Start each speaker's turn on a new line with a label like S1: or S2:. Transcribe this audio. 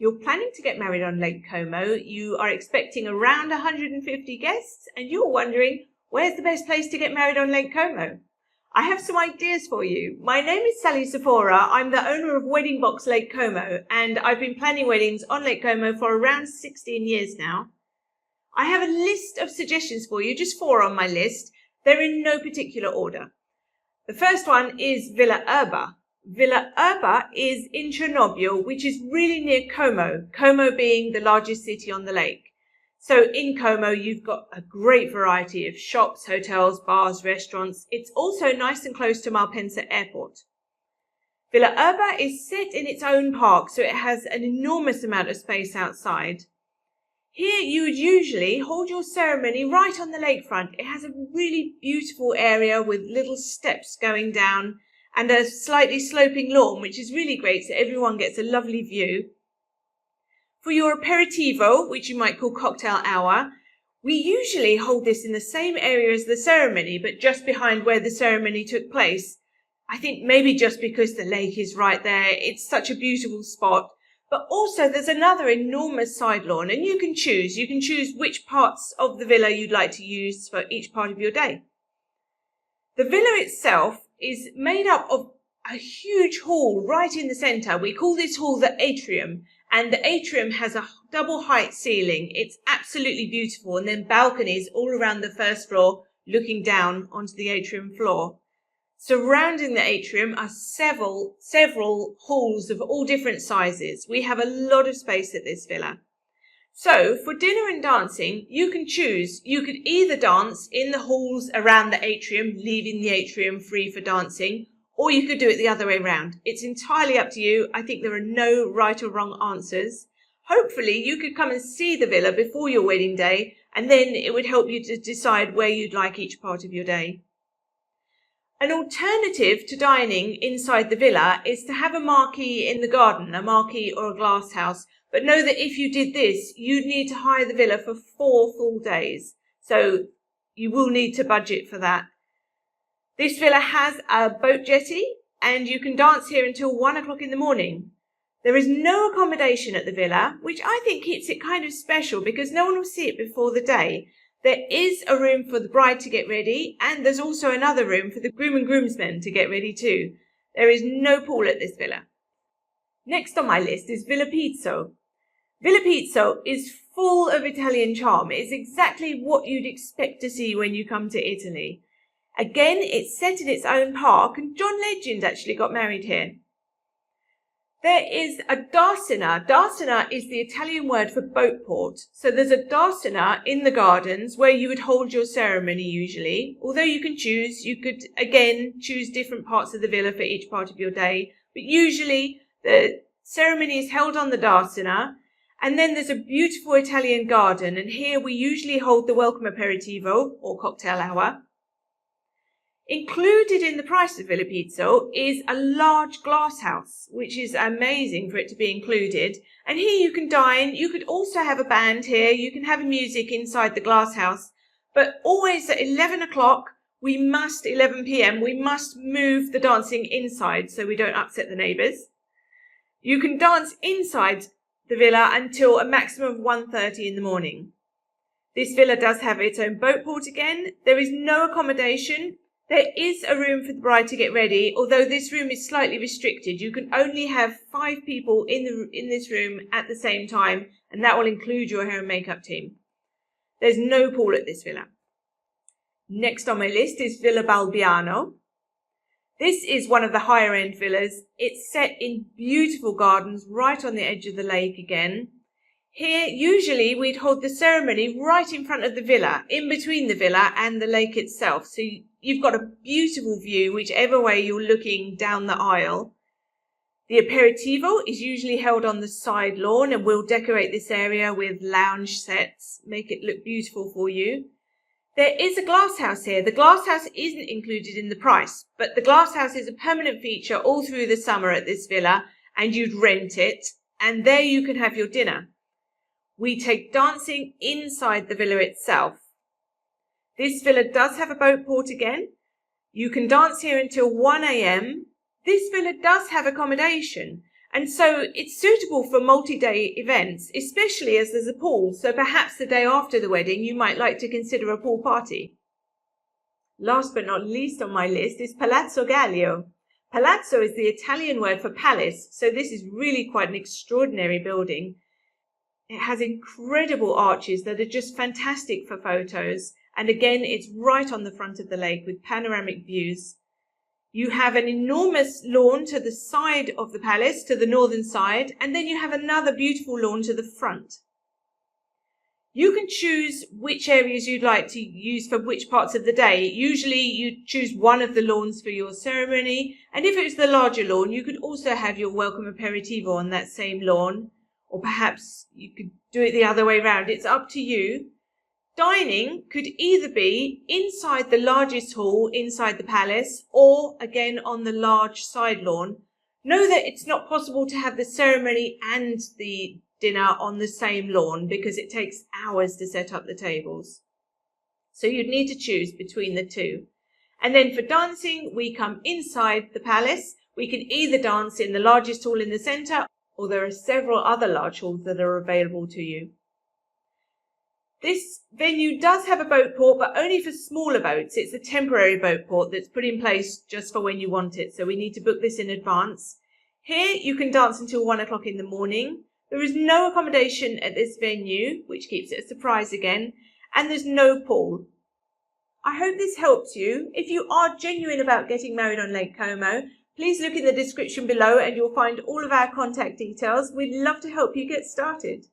S1: You're planning to get married on Lake Como. You are expecting around 150 guests, and you're wondering, where's the best place to get married on Lake Como? I have some ideas for you. My name is Sally Sephora. I'm the owner of Wedding Box Lake Como, and I've been planning weddings on Lake Como for around 16 years now. I have a list of suggestions for you, just 4 on my list. They're in no particular order. The first one is Villa Erba. Villa Erba is in Chernobyl, which is really near Como, Como being the largest city on the lake. So in Como, you've got a great variety of shops, hotels, bars, restaurants. It's also nice and close to Malpensa Airport. Villa Erba is set in its own park, so it has an enormous amount of space outside. Here you would usually hold your ceremony right on the lakefront. It has a really beautiful area with little steps going down and a slightly sloping lawn, which is really great, so everyone gets a lovely view. For your aperitivo, which you might call cocktail hour, we usually hold this in the same area as the ceremony, but just behind where the ceremony took place. I think maybe just because the lake is right there, it's such a beautiful spot. But also there's another enormous side lawn, and you can choose which parts of the villa you'd like to use for each part of your day. The villa itself is made up of a huge hall right in the centre. We call this hall the atrium, and the atrium has a double height ceiling. It's absolutely beautiful, and then balconies all around the first floor looking down onto the atrium floor. Surrounding the atrium are several halls of all different sizes. We have a lot of space at this villa. So for dinner and dancing, you can choose. You could either dance in the halls around the atrium, leaving the atrium free for dancing, or you could do it the other way around. It's entirely up to you. I think there are no right or wrong answers. Hopefully you could come and see the villa before your wedding day, and then it would help you to decide where you'd like each part of your day. An alternative to dining inside the villa is to have a marquee in the garden, a marquee or a glass house. But know that if you did this, you'd need to hire the villa for 4 full days. So you will need to budget for that. This villa has a boat jetty, and you can dance here until 1 o'clock in the morning. There is no accommodation at the villa, which I think keeps it kind of special because no one will see it before the day. There is a room for the bride to get ready, and there's also another room for the groom and groomsmen to get ready too. There is no pool at this villa. Next on my list is Villa Pizzo. Villa Pizzo is full of Italian charm. It's exactly what you'd expect to see when you come to Italy. Again, it's set in its own park, and John Legend actually got married here. There is a darsena. Darsena is the Italian word for boat port. So there's a darsena in the gardens where you would hold your ceremony usually. Although you could again choose different parts of the villa for each part of your day. But usually the ceremony is held on the darsena. And then there's a beautiful Italian garden. And here we usually hold the welcome aperitivo or cocktail hour. Included in the price of Villa Pizzo is a large glass house, which is amazing for it to be included. And here you can dine. You could also have a band here. You can have music inside the glass house. But always at 11 o'clock, 11 p.m., we must move the dancing inside so we don't upset the neighbours. You can dance inside the villa until a maximum of 1:30 in the morning. This villa does have its own boat port again. There is no accommodation. There is a room for the bride to get ready, although this room is slightly restricted. You can only have 5 people in this room at the same time, and that will include your hair and makeup team. There's no pool at this villa. Next on my list is Villa Balbiano. This is one of the higher end villas. It's set in beautiful gardens right on the edge of the lake again. Here, usually we'd hold the ceremony right in front of the villa, in between the villa and the lake itself. So you've got a beautiful view whichever way you're looking down the aisle. The aperitivo is usually held on the side lawn, and we'll decorate this area with lounge sets, make it look beautiful for you. There is a glass house here. The glass house isn't included in the price, but the glass house is a permanent feature all through the summer at this villa, and you'd rent it, and there you can have your dinner. We take dancing inside the villa itself. This villa does have a boat port again. You can dance here until 1 a.m. This villa does have accommodation, And so it's suitable for multi-day events, especially as there's a pool. So perhaps the day after the wedding, you might like to consider a pool party. Last but not least on my list is Palazzo Gallio. Palazzo is the Italian word for palace, so this is really quite an extraordinary building. It has incredible arches that are just fantastic for photos. And again, it's right on the front of the lake with panoramic views. You have an enormous lawn to the side of the palace, to the northern side, and then you have another beautiful lawn to the front. You can choose which areas you'd like to use for which parts of the day. Usually you choose one of the lawns for your ceremony, and if it was the larger lawn, you could also have your welcome aperitivo on that same lawn, or perhaps you could do it the other way around. It's up to you. Dining could either be inside the largest hall inside the palace or again on the large side lawn. Know that it's not possible to have the ceremony and the dinner on the same lawn because it takes hours to set up the tables. So you'd need to choose between the two. And then for dancing, we come inside the palace. We can either dance in the largest hall in the centre, or there are several other large halls that are available to you. This venue does have a boat port, but only for smaller boats. It's a temporary boat port that's put in place just for when you want it. So we need to book this in advance. Here you can dance until 1 o'clock in the morning. There is no accommodation at this venue, which keeps it a surprise again. And there's no pool. I hope this helps you. If you are genuine about getting married on Lake Como, please look in the description below and you'll find all of our contact details. We'd love to help you get started.